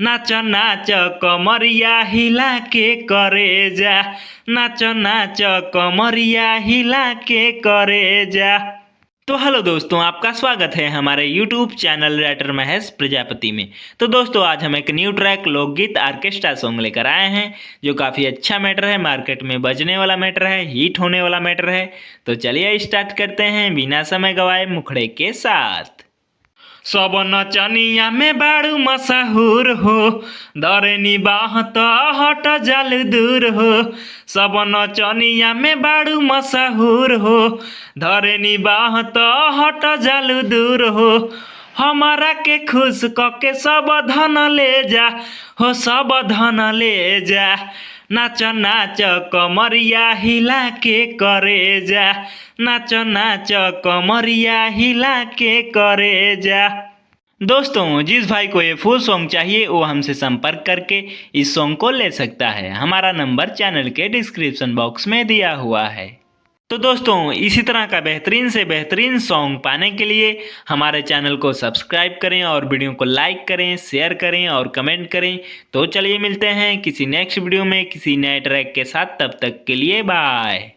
नाच नाच कमरिया हिला के करे जा, नाच नाच कमरिया हिला के करे जा। तो हेलो दोस्तों, आपका स्वागत है हमारे YouTube channel writer Mahesh Prajapati में। तो दोस्तों, आज हम एक न्यू ट्रैक लोकगीत ऑर्केस्ट्रा सॉन्ग लेकर आए हैं जो काफ़ी अच्छा मैटर है, मार्केट में बजने वाला मैटर है, हिट होने वाला मैटर है। तो चलिए स्टार्ट करते हैं बिना समय गवाए मुखड़े के साथ। सब नचनिया में बाड़ू मशहूर हो, धरनी बाहत हट जल दूर हो। सब नचनिया में बाड़ू मशहूर हो, धरनी बाहत हट जल दूर हो। हमारा के खुश कके सब धन ले जा हो, सब धन ले जा। नाच नाच कमरिया हिला के करे जा, नाच नाच कमरिया हिला के करे जा। दोस्तों, जिस भाई को ये फुल सॉन्ग चाहिए वो हमसे संपर्क करके इस सॉन्ग को ले सकता है। हमारा नंबर चैनल के डिस्क्रिप्शन बॉक्स में दिया हुआ है। तो दोस्तों, इसी तरह का बेहतरीन से बेहतरीन सॉन्ग पाने के लिए हमारे चैनल को सब्सक्राइब करें और वीडियो को लाइक करें, शेयर करें और कमेंट करें। तो चलिए मिलते हैं किसी नेक्स्ट वीडियो में किसी नए ट्रैक के साथ। तब तक के लिए बाय।